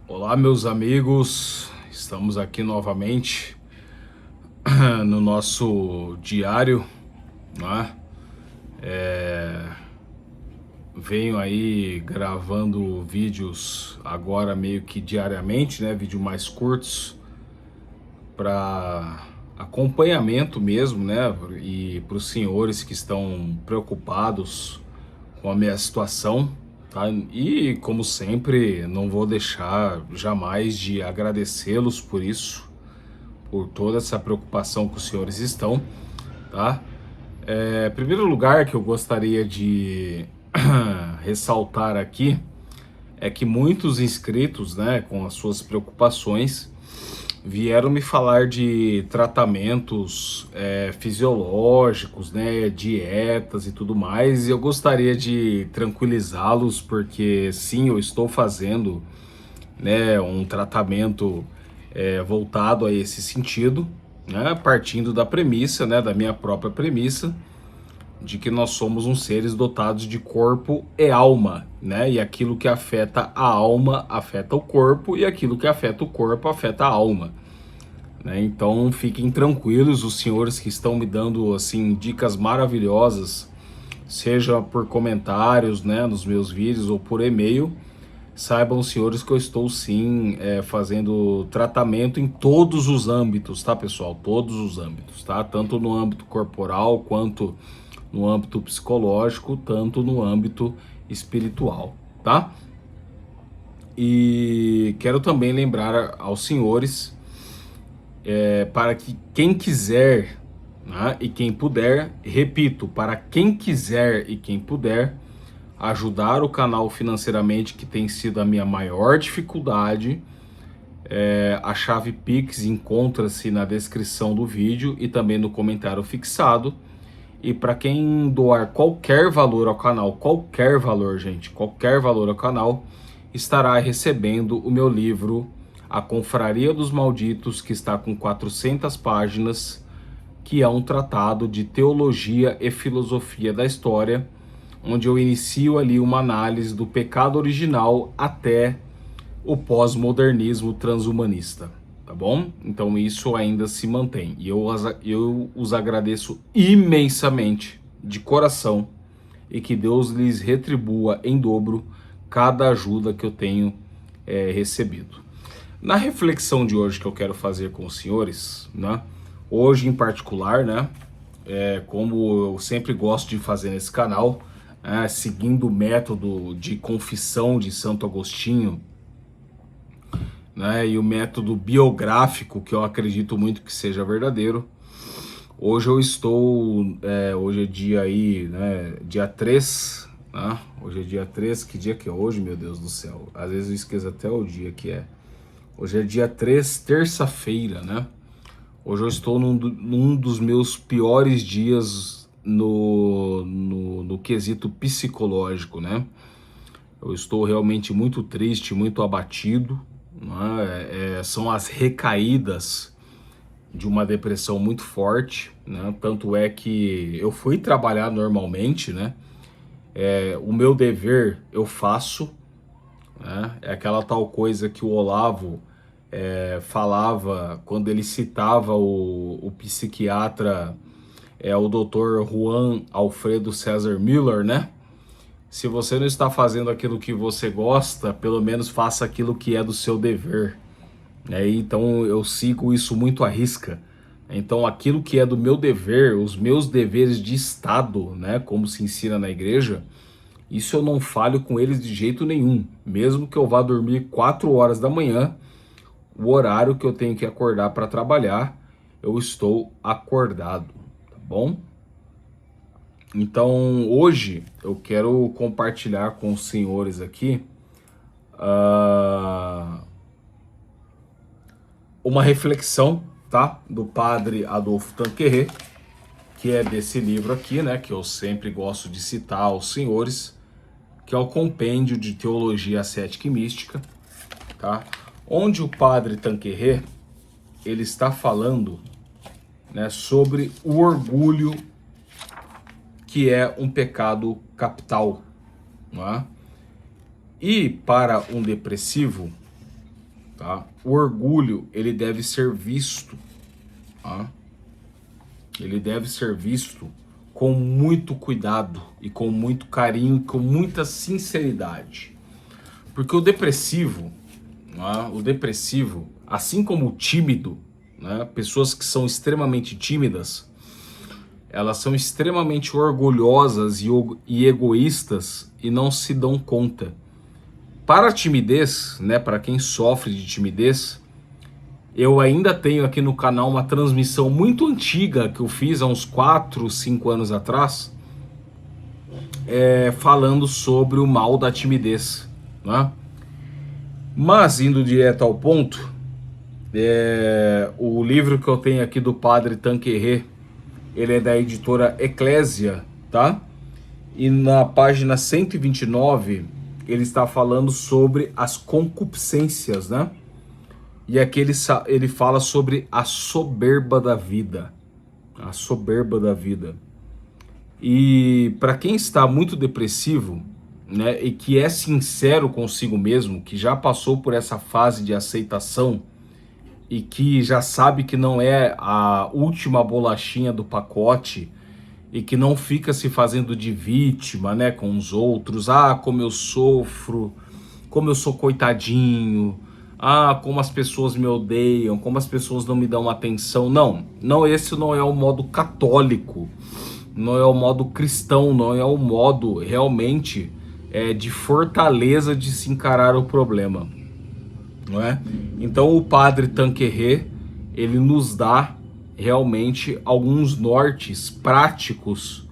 Olá, meus amigos, estamos aqui novamente no nosso diário, né? Venho aí gravando vídeos agora meio que diariamente, né? Vídeos mais curtos para acompanhamento mesmo, né? E para os senhores que estão preocupados com a minha situação, tá? E como sempre, não vou deixar jamais de agradecê-los por isso, por toda essa preocupação que os senhores estão, tá? Primeiro lugar que eu gostaria de ressaltar aqui é que muitos inscritos, né, com as suas preocupações, vieram me falar de tratamentos fisiológicos, né, dietas e tudo mais, e eu gostaria de tranquilizá-los, porque sim, eu estou fazendo, né, um tratamento voltado a esse sentido, né, partindo da premissa, né, da minha própria premissa, de que nós somos uns seres dotados de corpo e alma, né, e aquilo que afeta a alma afeta o corpo, e aquilo que afeta o corpo afeta a alma, né. Então fiquem tranquilos, os senhores que estão me dando assim dicas maravilhosas, seja por comentários, né, nos meus vídeos ou por e-mail. Saibam, senhores, que eu estou sim fazendo tratamento em todos os âmbitos, tá, pessoal? Todos os âmbitos, tá? Tanto no âmbito corporal, quanto no âmbito psicológico, tanto no âmbito espiritual, tá? E quero também lembrar aos senhores, para que quem quiser, né, e quem puder, repito, para quem quiser e quem puder, ajudar o canal financeiramente, que tem sido a minha maior dificuldade. A chave Pix encontra-se na descrição do vídeo e também no comentário fixado. E para quem doar qualquer valor ao canal, qualquer valor, gente, qualquer valor ao canal, estará recebendo o meu livro A Confraria dos Malditos, que está com 400 páginas, que é um tratado de teologia e filosofia da história, onde eu inicio ali uma análise do pecado original até o pós-modernismo transhumanista, tá bom? Então isso ainda se mantém. E eu os agradeço imensamente, de coração, e que Deus lhes retribua em dobro cada ajuda que eu tenho recebido. Na reflexão de hoje que eu quero fazer com os senhores, né? Hoje em particular, né? Como eu sempre gosto de fazer nesse canal, seguindo o método de confissão de Santo Agostinho, né, e o método biográfico, que eu acredito muito que seja verdadeiro. Hoje eu estou, hoje é dia aí, né, dia 3, né, hoje é dia 3, que dia que é hoje, meu Deus do céu? Às vezes eu esqueço até o dia que é. Hoje é dia 3, terça-feira, né? Hoje eu estou num dos meus piores dias no quesito psicológico, né? Eu estou realmente muito triste, muito abatido, né? São as recaídas de uma depressão muito forte, né? Tanto é que eu fui trabalhar normalmente, né? O meu dever eu faço, né? É aquela tal coisa que o Olavo falava quando ele citava o psiquiatra, o Dr. Juan Alfredo César Miller, né? Se você não está fazendo aquilo que você gosta, pelo menos faça aquilo que é do seu dever. Então eu sigo isso muito à risca. Então aquilo que é do meu dever, os meus deveres de Estado, né, como se ensina na igreja, isso eu não falho com eles de jeito nenhum. Mesmo que eu vá dormir 4 horas da manhã, o horário que eu tenho que acordar para trabalhar, eu estou acordado, tá bom? Então hoje eu quero compartilhar com os senhores aqui uma reflexão, tá? Do padre Adolfo Tanquerê, que é desse livro aqui, né? Que eu sempre gosto de citar aos senhores, que é o Compêndio de Teologia Ascética e Mística, tá? Onde o padre Tanquerê, ele está falando, né, sobre o orgulho, que é um pecado capital, não é? E para um depressivo, tá? O orgulho, ele deve ser visto, tá? Ele deve ser visto com muito cuidado e com muito carinho, com muita sinceridade. Porque o depressivo, né, assim como o tímido, né, pessoas que são extremamente tímidas, elas são extremamente orgulhosas e egoístas e não se dão conta. Para a timidez, né, para quem sofre de timidez, eu ainda tenho aqui no canal uma transmissão muito antiga que eu fiz há uns 4, 5 anos atrás, falando sobre o mal da timidez, né? Mas, indo direto ao ponto, o livro que eu tenho aqui do Padre Tanquerê, ele é da editora Eclésia, tá? E na página 129, ele está falando sobre as concupiscências, né? E aqui ele fala sobre a soberba da vida. A soberba da vida. E para quem está muito depressivo, né, e que é sincero consigo mesmo, que já passou por essa fase de aceitação e que já sabe que não é a última bolachinha do pacote e que não fica se fazendo de vítima, né, com os outros. Ah, como eu sofro, como eu sou coitadinho. Ah, como as pessoas me odeiam, como as pessoas não me dão atenção. Não, esse não é o modo católico, não é o modo cristão, não é o modo realmente de fortaleza de se encarar o problema, não é? Então o Padre Tanquerê, ele nos dá realmente alguns nortes práticos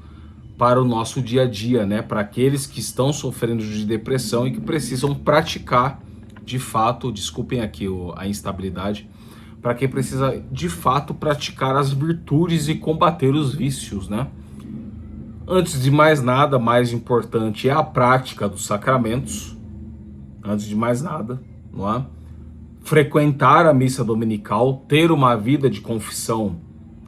para o nosso dia a dia, né? Para aqueles que estão sofrendo de depressão e que precisam praticar de fato, desculpem aqui a instabilidade, para quem precisa de fato praticar as virtudes e combater os vícios, né? Antes de mais nada, mais importante é a prática dos sacramentos. Antes de mais nada, não é? Frequentar a missa dominical, ter uma vida de confissão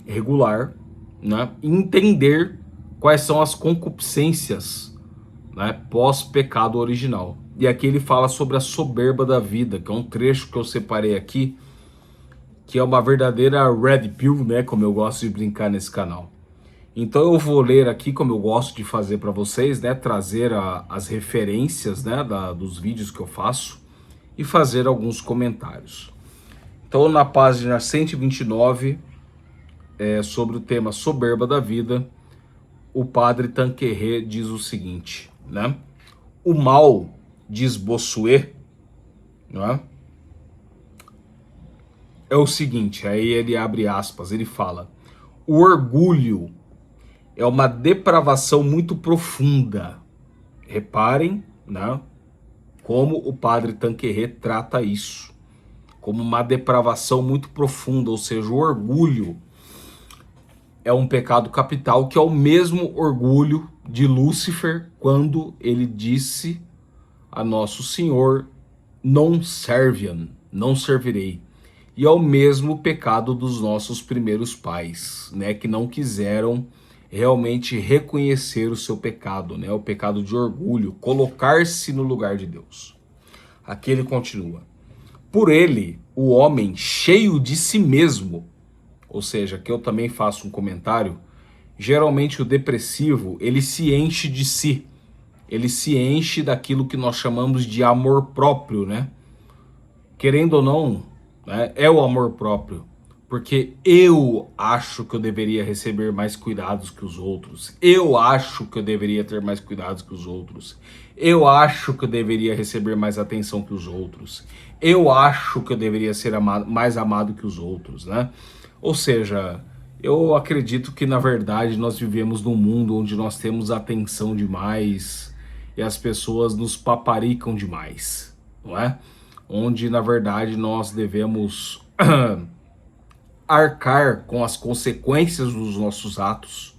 regular, né? Entender quais são as concupiscências, né, pós-pecado original. E aqui ele fala sobre a soberba da vida, que é um trecho que eu separei aqui, que é uma verdadeira red pill, né, como eu gosto de brincar nesse canal. Então eu vou ler aqui, como eu gosto de fazer para vocês, né, trazer as referências, né, dos vídeos que eu faço e fazer alguns comentários. Então na página 129, sobre o tema soberba da vida, o Padre Tanquerê diz o seguinte, né? O mal, diz Bossuet, né, é o seguinte, aí ele abre aspas, ele fala: o orgulho é uma depravação muito profunda. Reparem, né, como o Padre Tanquerê trata isso, como uma depravação muito profunda, ou seja, o orgulho é um pecado capital, que é o mesmo orgulho de Lúcifer quando ele disse a Nosso Senhor: non serviam, não servirei. E é o mesmo pecado dos nossos primeiros pais, né, que não quiseram realmente reconhecer o seu pecado, né, o pecado de orgulho, colocar-se no lugar de Deus. Aqui ele continua: por ele, o homem cheio de si mesmo, ou seja, que eu também faço um comentário, geralmente o depressivo, ele se enche de si, ele se enche daquilo que nós chamamos de amor próprio, né? Querendo ou não, né, é o amor próprio, porque eu acho que eu deveria receber mais cuidados que os outros, eu acho que eu deveria ter mais cuidados que os outros, eu acho que eu deveria receber mais atenção que os outros, eu acho que eu deveria ser mais amado que os outros, né? Ou seja, eu acredito que na verdade nós vivemos num mundo onde nós temos atenção demais e as pessoas nos paparicam demais, não é? Onde na verdade nós devemos arcar com as consequências dos nossos atos,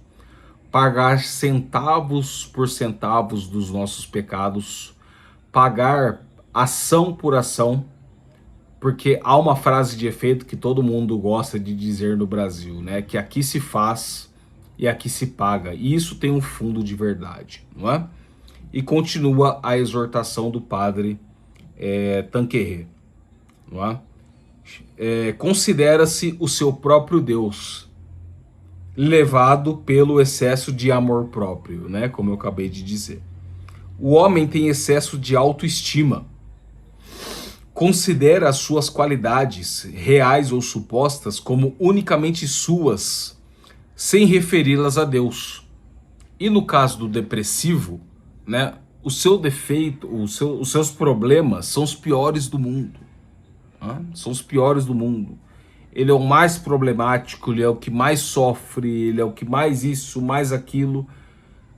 pagar centavos por centavos dos nossos pecados, pagar ação por ação, porque há uma frase de efeito que todo mundo gosta de dizer no Brasil, né? Que aqui se faz e aqui se paga. E isso tem um fundo de verdade, não é? E continua a exortação do Padre Tanquerê. não é? Considera-se o seu próprio Deus, levado pelo excesso de amor próprio, né? Como eu acabei de dizer. O homem tem excesso de autoestima, considera as suas qualidades, reais ou supostas, como unicamente suas, sem referi-las a Deus. E no caso do depressivo, né, o seu defeito, os seus problemas são os piores do mundo. Tá? São os piores do mundo. Ele é o mais problemático, ele é o que mais sofre, ele é o que mais isso, mais aquilo.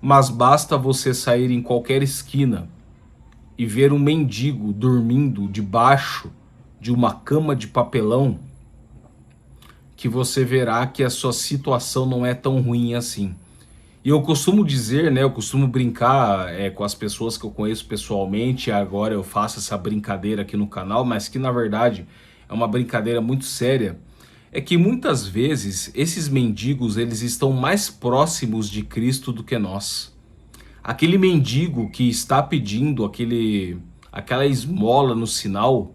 Mas basta você sair em qualquer esquina e ver um mendigo dormindo debaixo de uma cama de papelão, que você verá que a sua situação não é tão ruim assim. E eu costumo dizer, né, eu costumo brincar com as pessoas que eu conheço pessoalmente, agora eu faço essa brincadeira aqui no canal, mas que na verdade é uma brincadeira muito séria, é que muitas vezes esses mendigos, eles estão mais próximos de Cristo do que nós. Aquele mendigo que está pedindo aquela esmola no sinal,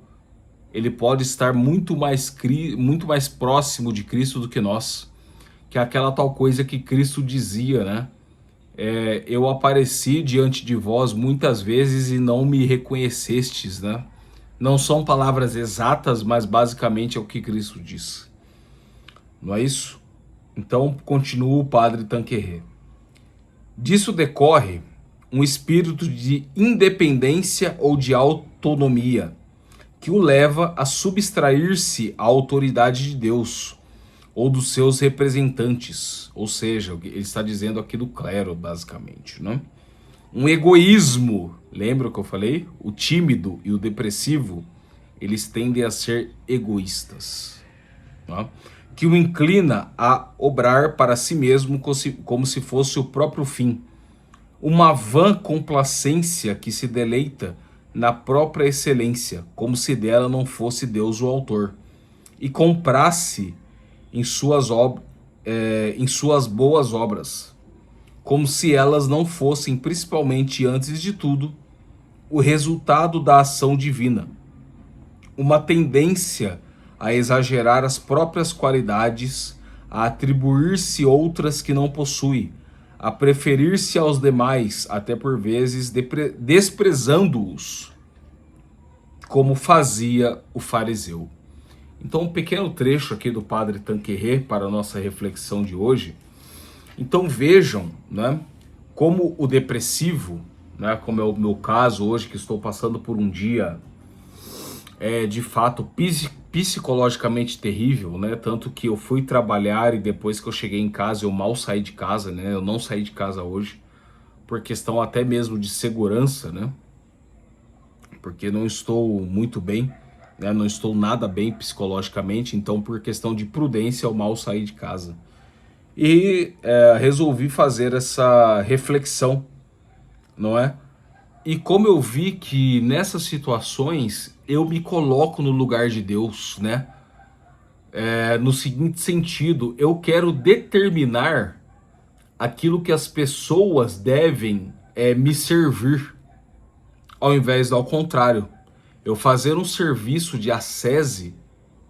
ele pode estar muito mais próximo de Cristo do que nós. Que é aquela tal coisa que Cristo dizia, né? Eu apareci diante de vós muitas vezes e não me reconhecestes, né? Não são palavras exatas, mas basicamente é o que Cristo diz. Não é isso? Então, continua o padre Tanquerê. Disso decorre um espírito de independência ou de autonomia, que o leva a subtrair-se à autoridade de Deus ou dos seus representantes, ou seja, ele está dizendo aqui do clero, basicamente, né? Um egoísmo, lembra o que eu falei? O tímido e o depressivo, eles tendem a ser egoístas, tá? Que o inclina a obrar para si mesmo como se fosse o próprio fim. Uma vã complacência que se deleita na própria excelência, como se dela não fosse Deus o autor, e comprasse em suas boas obras, como se elas não fossem, principalmente antes de tudo, o resultado da ação divina. Uma tendência a exagerar as próprias qualidades, a atribuir-se outras que não possui, a preferir-se aos demais, até por vezes desprezando-os, como fazia o fariseu. Então, um pequeno trecho aqui do padre Tanquerê para a nossa reflexão de hoje. Então vejam, né, como o depressivo, né, como é o meu caso hoje, que estou passando por um dia de fato psicologicamente terrível, né, tanto que eu fui trabalhar e depois que eu cheguei em casa eu mal saí de casa, né, eu não saí de casa hoje, por questão até mesmo de segurança, né, porque não estou muito bem, né, não estou nada bem psicologicamente, então por questão de prudência eu mal saí de casa. E resolvi fazer essa reflexão, não é? E como eu vi que nessas situações eu me coloco no lugar de Deus, né? No seguinte sentido, eu quero determinar aquilo que as pessoas devem me servir, ao invés do ao contrário. Eu fazer um serviço de ascese,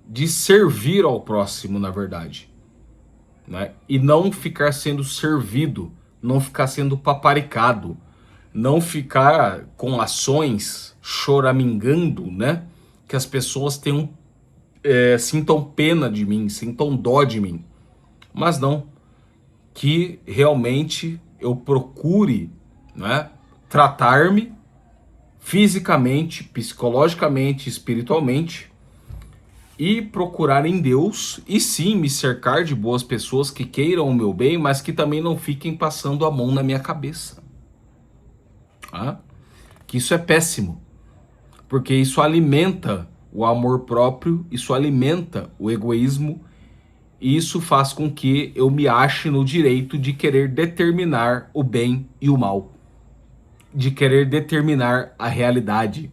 de servir ao próximo, na verdade. Né? E não ficar sendo servido, não ficar sendo paparicado, não ficar com ações choramingando, né? Que as pessoas tenham, sintam pena de mim, sintam dó de mim. Mas não, que realmente eu procure, né, tratar-me fisicamente, psicologicamente, espiritualmente, e procurar em Deus, e sim me cercar de boas pessoas que queiram o meu bem, mas que também não fiquem passando a mão na minha cabeça. Que isso é péssimo, porque isso alimenta o amor próprio, isso alimenta o egoísmo, e isso faz com que eu me ache no direito de querer determinar o bem e o mal, de querer determinar a realidade.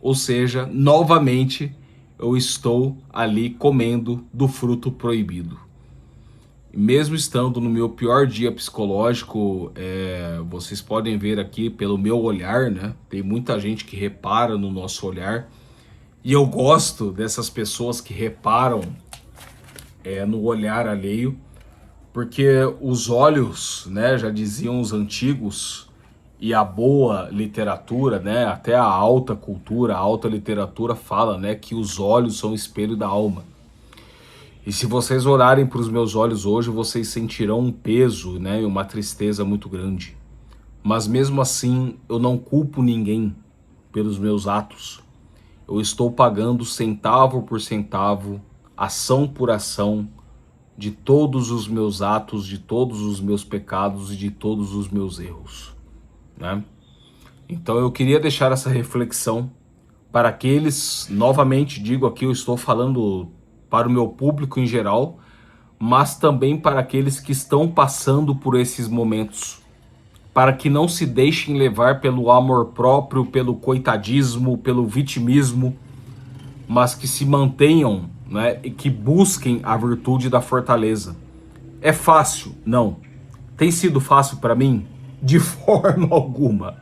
Ou seja, novamente eu estou ali comendo do fruto proibido. Mesmo estando no meu pior dia psicológico, vocês podem ver aqui pelo meu olhar, né? Tem muita gente que repara no nosso olhar. E eu gosto dessas pessoas que reparam no olhar alheio, porque os olhos, né, já diziam os antigos, e a boa literatura, né, até a alta cultura, a alta literatura fala, né, que os olhos são o espelho da alma. E se vocês olharem para os meus olhos hoje, vocês sentirão um peso, né, e uma tristeza muito grande. Mas mesmo assim, eu não culpo ninguém pelos meus atos. Eu estou pagando centavo por centavo, ação por ação, de todos os meus atos, de todos os meus pecados e de todos os meus erros, né? Então eu queria deixar essa reflexão para aqueles, novamente digo aqui, eu estou falando para o meu público em geral, mas também para aqueles que estão passando por esses momentos, para que não se deixem levar pelo amor próprio, pelo coitadismo, pelo vitimismo, mas que se mantenham, né, e que busquem a virtude da fortaleza. É fácil? Não. Tem sido fácil para mim? De forma alguma.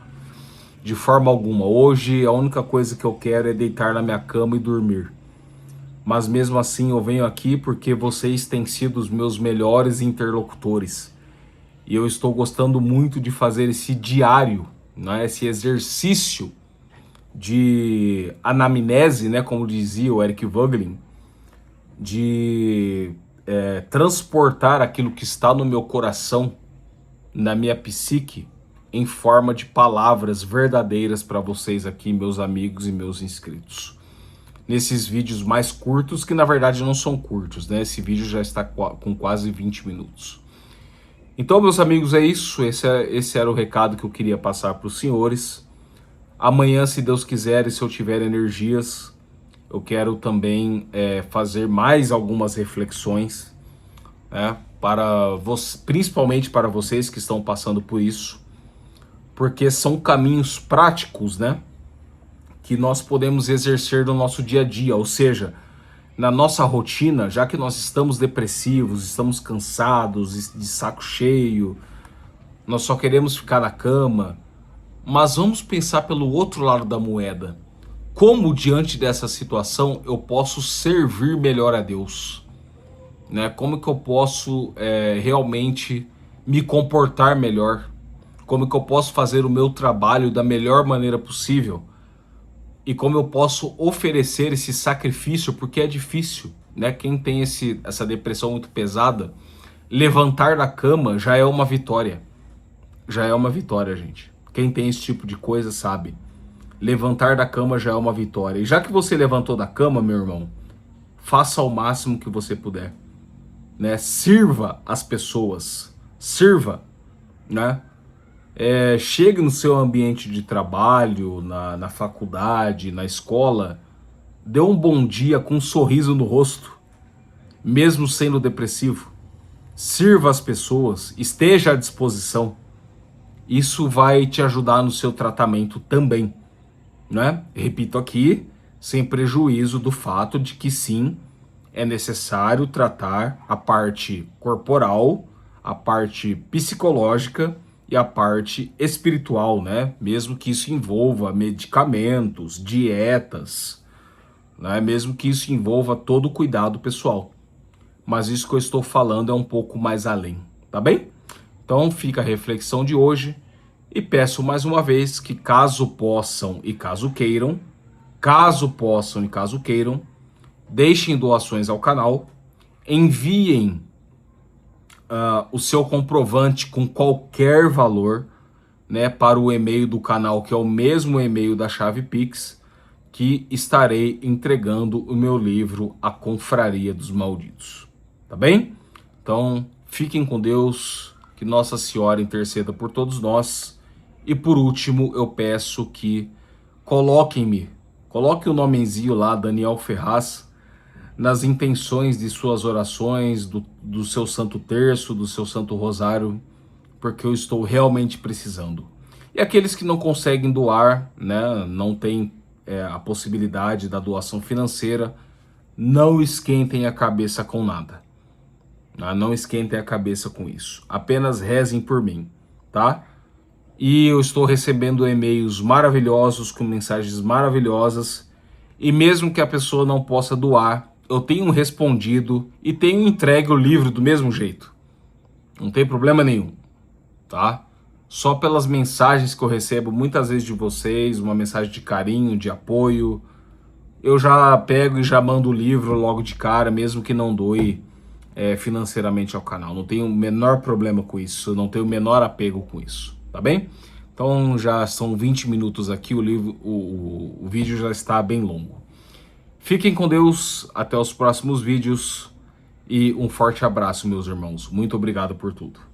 De forma alguma. Hoje a única coisa que eu quero é deitar na minha cama e dormir. Mas mesmo assim eu venho aqui porque vocês têm sido os meus melhores interlocutores. E eu estou gostando muito de fazer esse diário, né, esse exercício de anamnese, né, como dizia o Eric Voegelin, de transportar aquilo que está no meu coração, na minha psique, em forma de palavras verdadeiras para vocês aqui, meus amigos e meus inscritos. Nesses vídeos mais curtos, que na verdade não são curtos, né? Esse vídeo já está com quase 20 minutos. Então, meus amigos, é isso. Esse era o recado que eu queria passar para os senhores. Amanhã, se Deus quiser e se eu tiver energias, eu quero também fazer mais algumas reflexões, né, principalmente para vocês que estão passando por isso, porque são caminhos práticos, né, que nós podemos exercer no nosso dia a dia, ou seja, na nossa rotina, já que nós estamos depressivos, estamos cansados, de saco cheio, nós só queremos ficar na cama, mas vamos pensar pelo outro lado da moeda. Como diante dessa situação eu posso servir melhor a Deus, né? Como que eu posso realmente me comportar melhor? Como que eu posso fazer o meu trabalho da melhor maneira possível? E como eu posso oferecer esse sacrifício, porque é difícil, né? Quem tem essa depressão muito pesada, levantar da cama já é uma vitória. Já é uma vitória, gente. Quem tem esse tipo de coisa sabe. Levantar da cama já é uma vitória. E já que você levantou da cama, meu irmão, faça o máximo que você puder, né? Sirva as pessoas. Sirva, né? Chegue no seu ambiente de trabalho, na faculdade, na escola, dê um bom dia com um sorriso no rosto, mesmo sendo depressivo. Sirva as pessoas, esteja à disposição. Isso vai te ajudar no seu tratamento também, né? Repito aqui, sem prejuízo do fato de que sim, é necessário tratar a parte corporal, a parte psicológica e a parte espiritual, né? Mesmo que isso envolva medicamentos, dietas, né? Mesmo que isso envolva todo o cuidado pessoal. Mas isso que eu estou falando é um pouco mais além, tá bem? Então fica a reflexão de hoje e peço mais uma vez que caso possam e caso queiram, deixem doações ao canal, enviem o seu comprovante com qualquer valor, né, para o e-mail do canal, que é o mesmo e-mail da chave Pix, que estarei entregando o meu livro A Confraria dos Malditos. Tá bem? Então, fiquem com Deus, que Nossa Senhora interceda por todos nós. E por último, eu peço que coloquem o nomezinho lá, Daniel Ferraz, nas intenções de suas orações, do seu Santo Terço, do seu Santo Rosário, porque eu estou realmente precisando. E aqueles que não conseguem doar, né, não tem a possibilidade da doação financeira, não esquentem a cabeça com nada. Não esquentem a cabeça com isso. Apenas rezem por mim, tá? E eu estou recebendo e-mails maravilhosos, com mensagens maravilhosas, e mesmo que a pessoa não possa doar, eu tenho respondido e tenho entregue o livro do mesmo jeito. Não tem problema nenhum, tá? Só pelas mensagens que eu recebo muitas vezes de vocês, uma mensagem de carinho, de apoio, eu já pego e já mando o livro logo de cara, mesmo que não doe financeiramente ao canal. Não tenho o menor problema com isso, não tenho o menor apego com isso, tá bem? Então já são 20 minutos aqui, o vídeo já está bem longo. Fiquem com Deus, até os próximos vídeos e um forte abraço, meus irmãos. Muito obrigado por tudo.